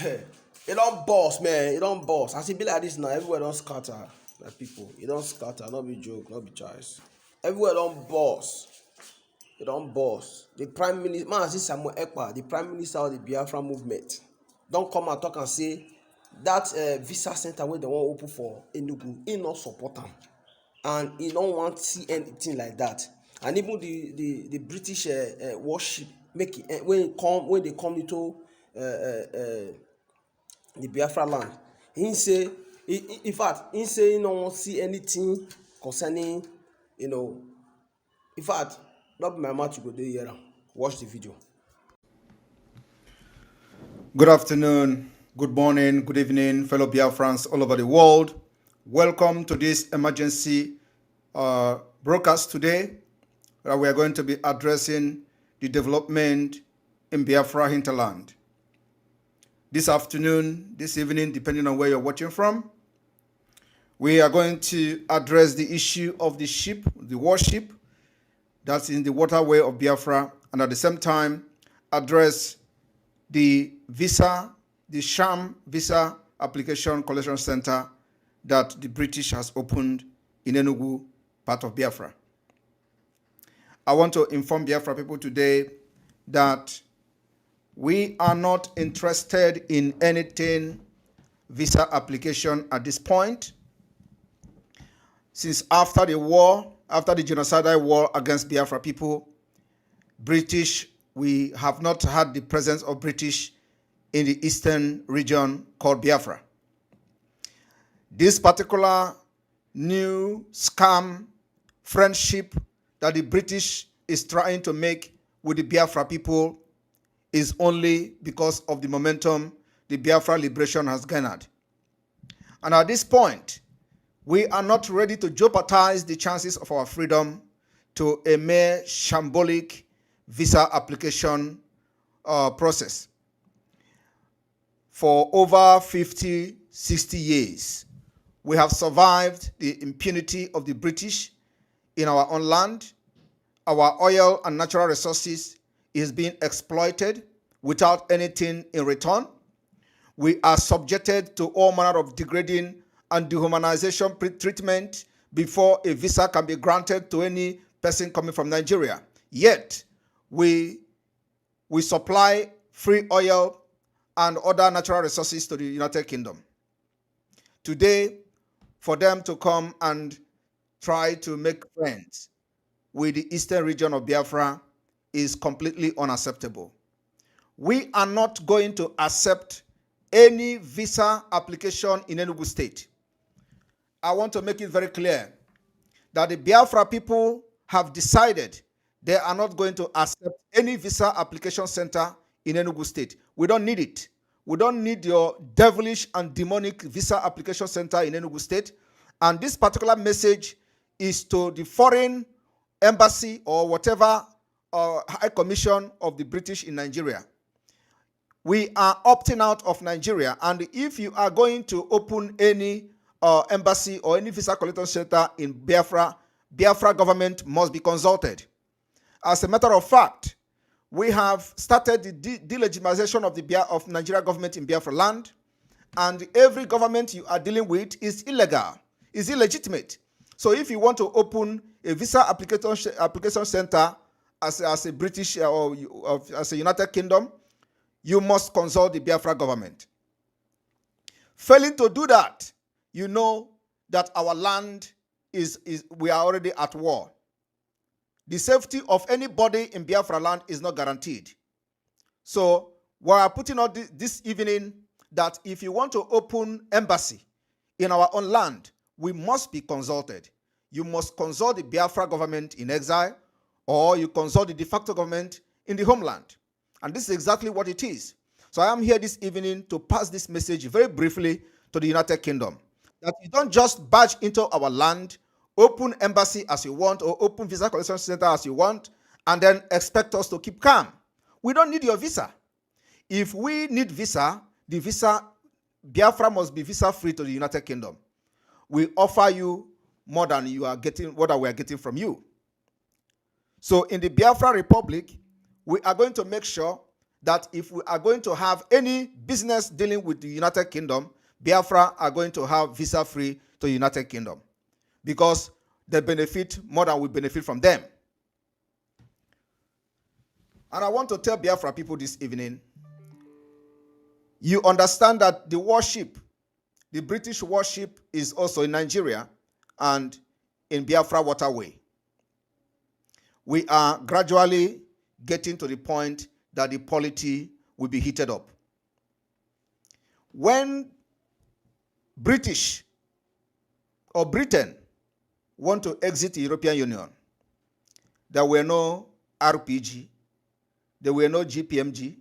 It don't boss, man. It don't boss. As it be like this now, everywhere don't scatter. My people, it don't scatter. Not be joke, not be choice. Everywhere don't boss. It don't boss. The prime minister, man, I see Simon Ekpa, the prime minister of the Biafra movement. Don't come and talk and say that visa center where they want open for Enugu, he not support them, and he don't want to see anything like that. And even the British warship make it, when they come into the Biafra land, he say in fact he say he no wan see anything concerning, you know. In fact, not be my mouth you go dey hear am. Watch the video. Good afternoon, good morning, good evening, fellow Biafrans all over the world. Welcome to this emergency broadcast today, where we are going to be addressing the development in Biafra hinterland. This afternoon, this evening, depending on where you're watching from, we are going to address the issue of the ship, the warship that's in the waterway of Biafra, and at the same time address the sham visa application collection center that the British has opened in Enugu, part of Biafra. I want to inform Biafra people today that we are not interested in anything visa application at this point. Since after the war, after the genocidal war against Biafra people, we have not had the presence of British in the eastern region called Biafra. This particular new scam friendship that the British is trying to make with the Biafra people is only because of the momentum the Biafra liberation has garnered. And at this point, we are not ready to jeopardize the chances of our freedom to a mere shambolic visa application process. For over 50, 60 years, we have survived the impunity of the British in our own land. Our oil and natural resources is being exploited without anything in return. We are subjected to all manner of degrading and dehumanization treatment before a visa can be granted to any person coming from Nigeria. Yet, we supply free oil and other natural resources to the United Kingdom. Today, for them to come and try to make friends with the eastern region of Biafra is completely unacceptable. We are not going to accept any visa application in Enugu State. I want to make it very clear that the Biafra people have decided they are not going to accept any visa application center in Enugu State. We don't need it. We don't need your devilish and demonic visa application center in Enugu State. And this particular message is to the foreign embassy or whatever high commission of the British in Nigeria. We are opting out of Nigeria. And if you are going to open any embassy or any visa collection center in Biafra, Biafra government must be consulted. As a matter of fact, we have started the delegitimization of Nigeria government in Biafra land, and every government you are dealing with is illegal, is illegitimate. So if you want to open a visa application center as a British or as a United Kingdom, you must consult the Biafra government. Failing to do that, you know that our land we are already at war. The safety of anybody in Biafra land is not guaranteed. So we are putting out this evening that if you want to open embassy in our own land, we must be consulted. You must consult the Biafra government in exile, or you consult the de facto government in the homeland. And this is exactly what it is. So I am here this evening to pass this message very briefly to the United Kingdom, that you don't just barge into our land, open embassy as you want, or open visa collection center as you want, and then expect us to keep calm. We don't need your visa. If we need visa, Biafra must be visa free to the United Kingdom. We offer you more than you are getting, what we are getting from you. So in the Biafra Republic, we are going to make sure that if we are going to have any business dealing with the United Kingdom, Biafra are going to have visa-free to the United Kingdom because they benefit more than we benefit from them. And I want to tell Biafra people this evening, you understand that the warship, the British warship, is also in Nigeria and in Biafra waterway. We are gradually getting to the point that the polity will be heated up. When British or Britain want to exit the European Union, there were no RPG, there were no GPMG,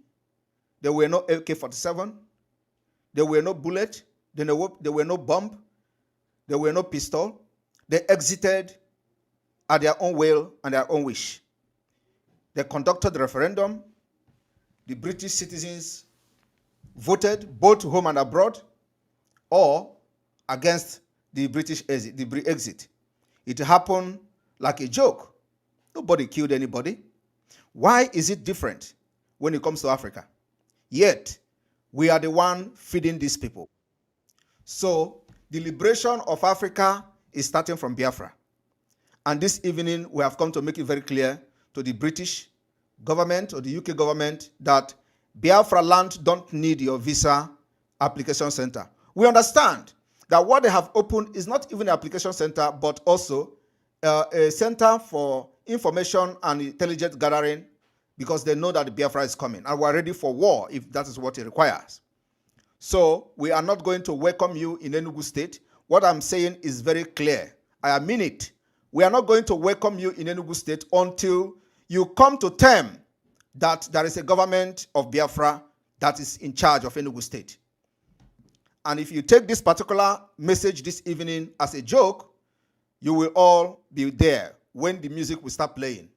there were no AK-47, there were no bullet, there were no bomb, there were no pistol. They exited at their own will and their own wish. They conducted the referendum. The British citizens voted both home and abroad or against the British exit, the exit. It happened like a joke. Nobody killed anybody. Why is it different when it comes to Africa? Yet, we are the one feeding these people. So, the liberation of Africa is starting from Biafra. And this evening, we have come to make it very clear to the British government or the UK government that Biafra land don't need your visa application center. We understand that what they have opened is not even an application center, but also a center for information and intelligence gathering, because they know that the Biafra is coming and we're ready for war if that is what it requires. So we are not going to welcome you in Enugu State. What I'm saying is very clear. I mean it. We are not going to welcome you in Enugu State until you come to term that there is a government of Biafra that is in charge of Enugu State. And if you take this particular message this evening as a joke, you will all be there when the music will start playing.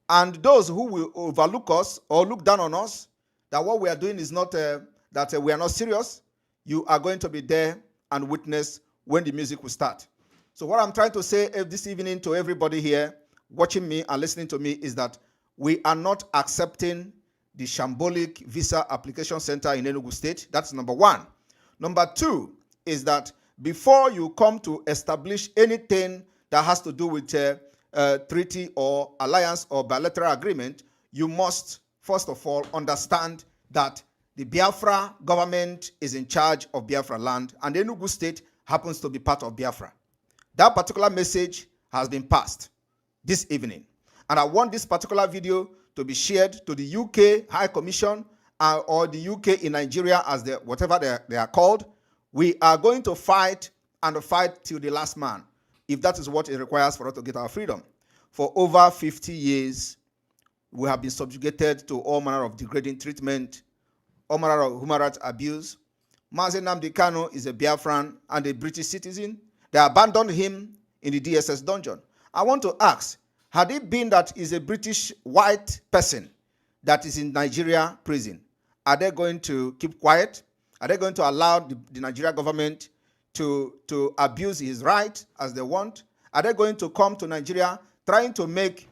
And those who will overlook us or look down on us, that what we are doing is not, that we are not serious, you are going to be there and witness when the music will start. So what I'm trying to say this evening to everybody here watching me and listening to me is that we are not accepting the shambolic visa application center in Enugu State. That's number one. Number two is that before you come to establish anything that has to do with treaty or alliance or bilateral agreement, you must, first of all, understand that the Biafra government is in charge of Biafra land and Enugu State happens to be part of Biafra. That particular message has been passed this evening. And I want this particular video to be shared to the UK High Commission or the UK in Nigeria, as whatever they are called. We are going to fight and fight till the last man, if that is what it requires for us to get our freedom. For over 50 years, we have been subjugated to all manner of degrading treatment, all manner of human rights abuse. Mazi Nnamdi Kanu is a Biafran and a British citizen. They abandoned him in the DSS dungeon. I want to ask, had it been that he's a British white person that is in Nigeria prison, are they going to keep quiet? Are they going to allow the Nigeria government to abuse his right as they want? Are they going to come to Nigeria trying to make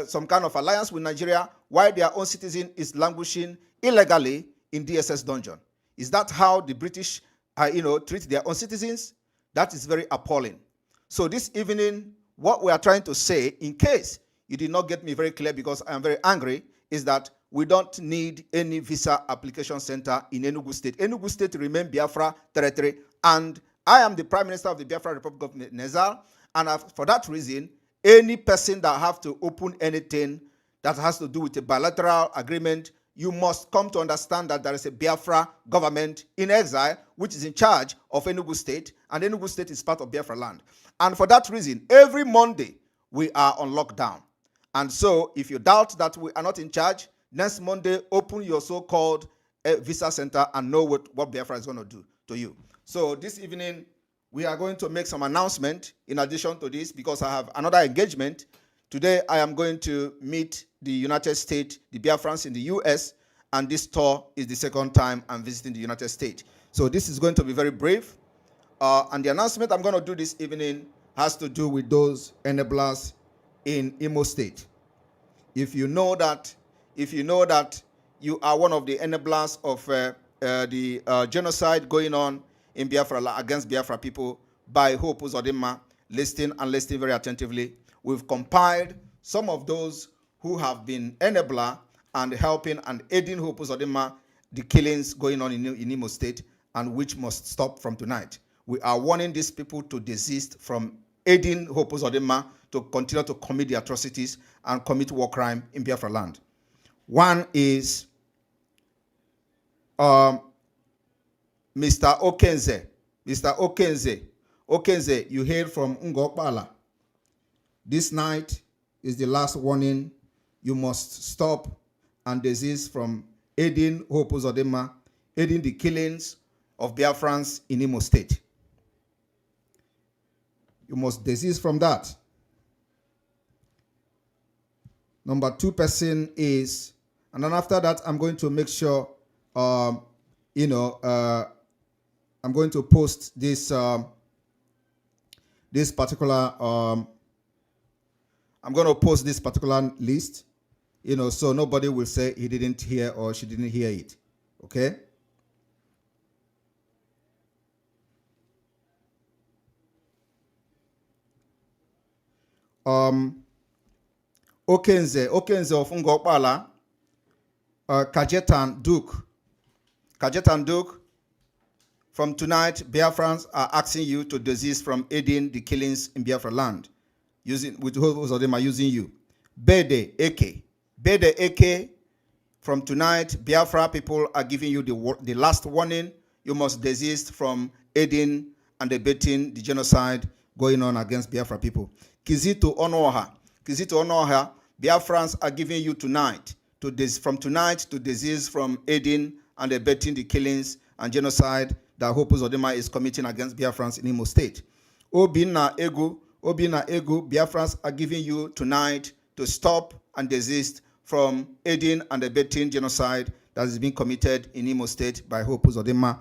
some kind of alliance with Nigeria while their own citizen is languishing illegally in DSS dungeon? Is that how the British treat their own citizens? That is very appalling. So this evening, what we are trying to say, in case you did not get me very clear because I am very angry, is that we don't need any visa application center in Enugu State. Enugu State remains Biafra territory, and I am the Prime Minister of the Biafra Republic of Nezal, and for that reason, any person that have to open anything that has to do with a bilateral agreement, you must come to understand that there is a Biafra government in exile, which is in charge of Enugu State, and Enugu State is part of Biafra land. And for that reason, every Monday, we are on lockdown. And so, if you doubt that we are not in charge, next Monday, open your so-called visa center and know what Biafra is going to do to you. So this evening, we are going to make some announcement in addition to this, because I have another engagement. Today, I am going to meet the United States, the Biafrans in the US, and this tour is the second time I'm visiting the United States. So this is going to be very brief. And the announcement I'm going to do this evening has to do with those enablers in Imo State. If you know that you are one of the enablers of the genocide going on in Biafra against Biafra people by Hope Uzodinma. Listening and listening very attentively. We've compiled some of those who have been enabler and helping and aiding Hope Uzodinma, the killings going on in Imo State, and which must stop from tonight. We are warning these people to desist from aiding Hope Uzodinma to continue to commit the atrocities and commit war crime in Biafra land. One is Mr. Okenze. Mr. Okenze. Okenze, you hail from Ngokpala. This night is the last warning. You must stop and desist from aiding Hope Uzodinma, aiding the killings of Biafrans in Imo State. You must desist from that. Number 2 person is, and then after that, I'm going to make sure, I'm going to post this this particular. I'm going to post this particular list, so nobody will say he didn't hear or she didn't hear it. Okay. Okenze of Ngokpala, Kajetan Duke, from tonight, Biafrans are asking you to desist from aiding the killings in Biafra land, with those of them are using you. Bede Eke, from tonight, Biafra people are giving you the last warning. You must desist from aiding and abetting the genocide going on against Biafra people. Kizito Onoha, Biafrans are giving you tonight from tonight to desist from aiding and abetting the killings and genocide that Hope Uzodinma is committing against Biafrans in Imo State. Obina Egu, Biafrans are giving you tonight to stop and desist from aiding and abetting genocide that is being committed in Imo State by Hope Uzodinma.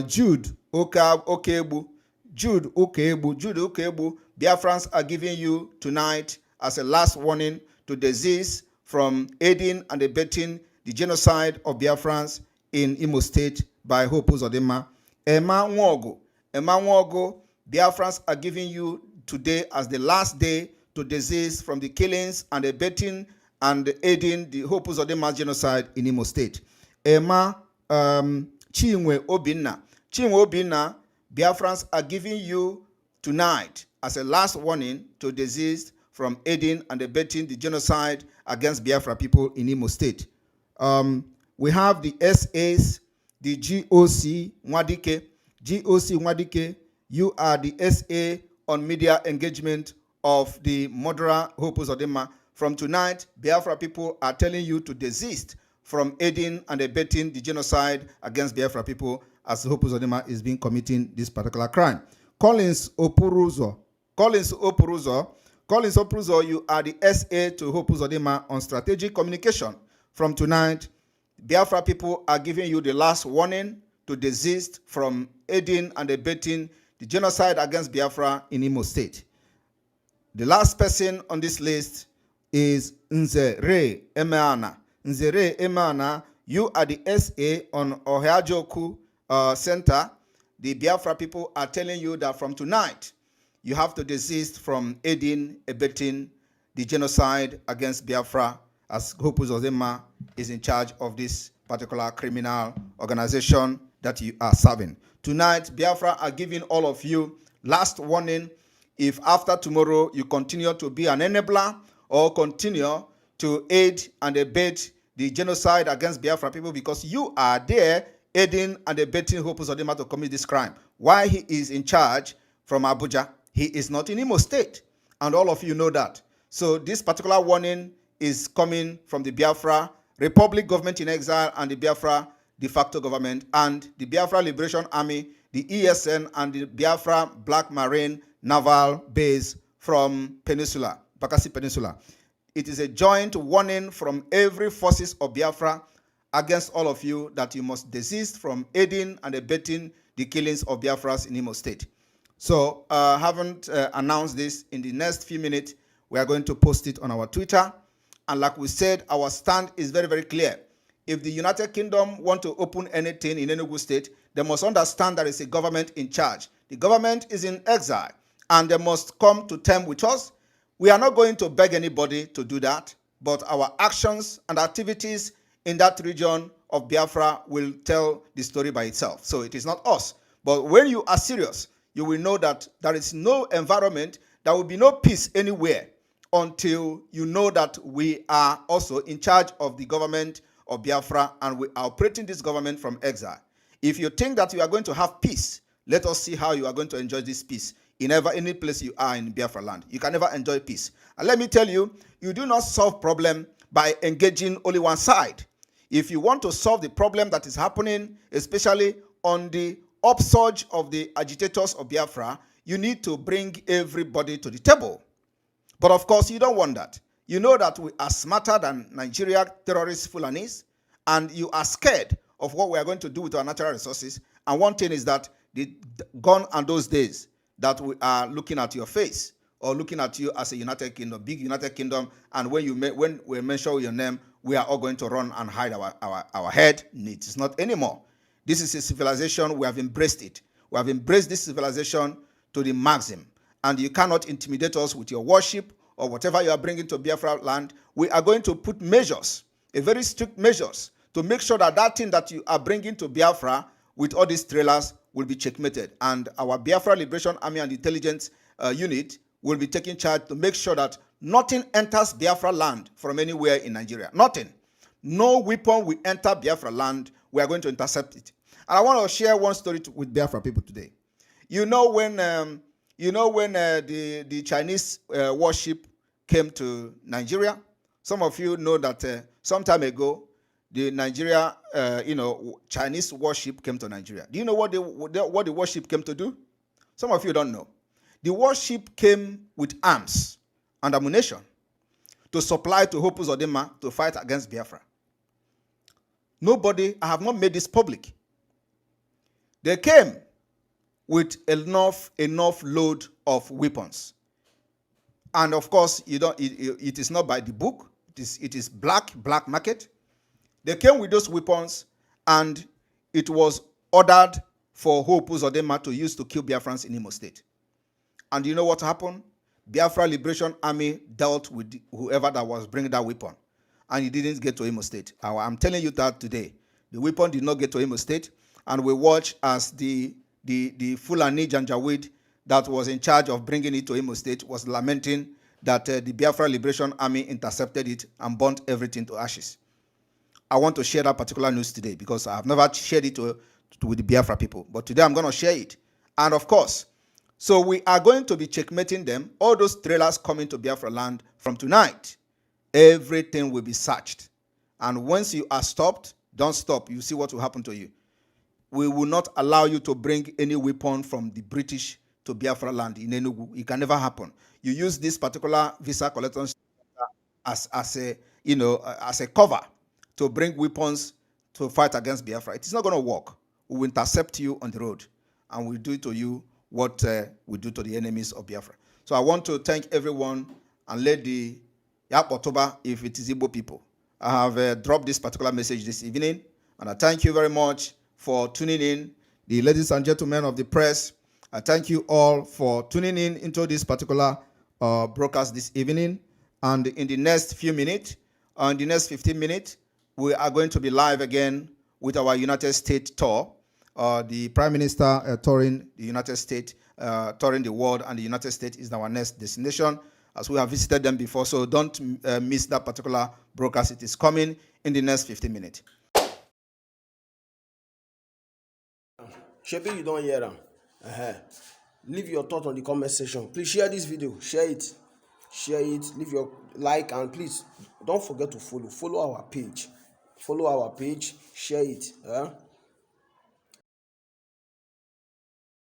Jude Okebu, Biafrans are giving you tonight as a last warning to desist from aiding and abetting the genocide of Biafrans in Imo State by Hope Uzodinma. Emma Nwogo, Biafrans are giving you today as the last day to desist from the killings and abetting and aiding the Hope Uzodinma genocide in Imo State. Emma Chinwe Obinna, Biafrans are giving you tonight as a last warning to desist from aiding and abetting the genocide against Biafra people in Imo State. We have the SAs, the GOC Nwadike, you are the SA on media engagement of the murderer Hope Uzodinma. From tonight, Biafra people are telling you to desist from aiding and abetting the genocide against Biafra people as Hope Uzodinma is being committing this particular crime. Collins Opuruzo, you are the SA to Hope Uzodinma on strategic communication. From tonight, Biafra people are giving you the last warning to desist from aiding and abetting the genocide against Biafra in Imo State. The last person on this list is Nzere Emeana. You are the SA on Ohajoku Center. The Biafra people are telling you that from tonight, you have to desist from aiding, abetting the genocide against Biafra, as Hope Uzodinma is in charge of this particular criminal organization that you are serving. Tonight, Biafra are giving all of you last warning. If after tomorrow you continue to be an enabler or continue to aid and abet the genocide against Biafra people because you are there aiding and abetting Hope Uzodinma to commit this crime, while he is in charge from Abuja, he is not in Imo State. And all of you know that. So this particular warning is coming from the Biafra Republic government in exile and the Biafra de facto government and the Biafra Liberation Army, the ESN, and the Biafra Black Marine Naval Base from Peninsula, Bakassi Peninsula. It is a joint warning from every forces of Biafra against all of you that you must desist from aiding and abetting the killings of Biafras in Imo State. So, haven't announced this. In the next few minutes, we are going to post it on our Twitter. And like we said, our stand is very, very clear. if the United Kingdom want to open anything in Enugu State, they must understand there is a government in charge. The government is in exile, and they must come to terms with us. We are not going to beg anybody to do that, but our actions and activities in that region of Biafra will tell the story by itself. So it is not us. But when you are serious, you will know that there is no environment, there will be no peace anywhere until you know that we are also in charge of the government of Biafra, and we are operating this government from exile. If you think that you are going to have peace, let us see how you are going to enjoy this peace in any place you are in Biafra land. You can never enjoy peace. And let me tell you, you do not solve problem by engaging only one side. If you want to solve the problem that is happening, especially on the upsurge of the agitators of Biafra, you need to bring everybody to the table. But of course, you don't want that. You know that we are smarter than Nigeria terrorist Fulanis, and you are scared of what we are going to do with our natural resources. And one thing is that gone are those days that we are looking at your face or looking at you as a United Kingdom, big United Kingdom, and when we mention your name, we are all going to run and hide our head. It is not anymore. This is a civilization. We have embraced it. We have embraced this civilization to the maximum. And you cannot intimidate us with your worship or whatever you are bringing to Biafra land. We are going to put measures, a very strict measures, to make sure that that thing that you are bringing to Biafra with all these trailers will be checkmated. And our Biafra Liberation Army and Intelligence Unit will be taking charge to make sure that nothing enters Biafra land from anywhere in Nigeria. Nothing. No weapon will enter Biafra land. We are going to intercept it. And I want to share one story with Biafra people today. You know when the Chinese warship came to Nigeria? Some of you know that some time ago, the Nigeria, Chinese warship came to Nigeria. Do you know what the warship came to do? Some of you don't know. The warship came with arms and ammunition to supply to Hopu Zodima to fight against Biafra. I have not made this public. They came with enough load of weapons. And of course, it is not by the book. It is black market. They came with those weapons, and it was ordered for Hopu Zodima to use to kill Biafrans in Imo State. And you know what happened? Biafra Liberation Army dealt with whoever that was bringing that weapon, and it didn't get to Imo State. I'm telling you that today. The weapon did not get to Imo State, and we watch as the Fulani Janjaweed that was in charge of bringing it to Imo State was lamenting that the Biafra Liberation Army intercepted it and burnt everything to ashes. I want to share that particular news today because I have never shared it with the Biafra people. But today I'm going to share it. And of course, so we are going to be checkmating them. All those trailers coming to Biafra land from tonight, everything will be searched. And once you are stopped, don't stop. You see what will happen to you. We will not allow you to bring any weapon from the British to Biafra land in Enugu. It can never happen. You use this particular visa collection as a cover to bring weapons to fight against Biafra. It is not going to work. We will intercept you on the road, and we'll do to you what we do to the enemies of Biafra. So I want to thank everyone and let the Yapotoba, if it is Igbo people. I have dropped this particular message this evening, and I thank you very much for tuning in. The ladies and gentlemen of the press, I thank you all for tuning in into this particular broadcast this evening. And in the next few minutes, in the next 15 minutes, we are going to be live again with our United States tour. The Prime Minister touring the United States, touring the world, and the United States is our next destination, as we have visited them before. So don't miss that particular broadcast. It is coming in the next 15 minutes. Shebi, you don't hear them. Leave your thought on the comment section. Please share this video. Share it. Leave your like, and please don't forget to follow our page. Share it.